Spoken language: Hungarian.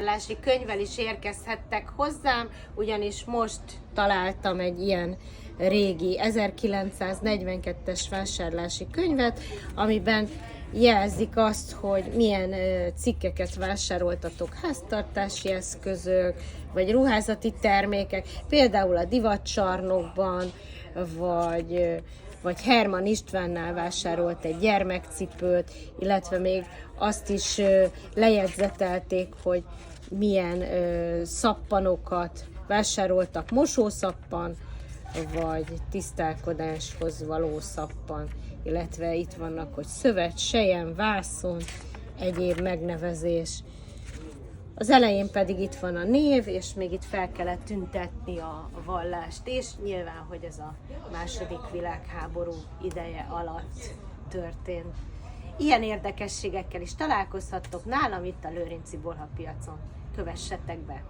Vásárlási könyvvel is érkezhettek hozzám, ugyanis most találtam egy ilyen régi 1942-es vásárlási könyvet, amiben jelzik azt, hogy milyen cikkeket vásároltatok, háztartási eszközök, vagy ruházati termékek, például a divatcsarnokban, vagy Herman Istvánnál vásárolt egy gyermekcipőt, illetve még azt is lejegyzetelték, hogy milyen szappanokat vásároltak, mosószappan, vagy tisztálkodáshoz való szappan, illetve itt vannak, hogy szövet, selyem, vászon, egyéb megnevezés. Az elején pedig itt van a név, és még itt fel kellett tüntetni a vallást is, nyilván, hogy ez a II. Világháború ideje alatt történt. Ilyen érdekességekkel is találkozhattok nálam itt a Lőrinci Bolha piacon. Kövessetek be!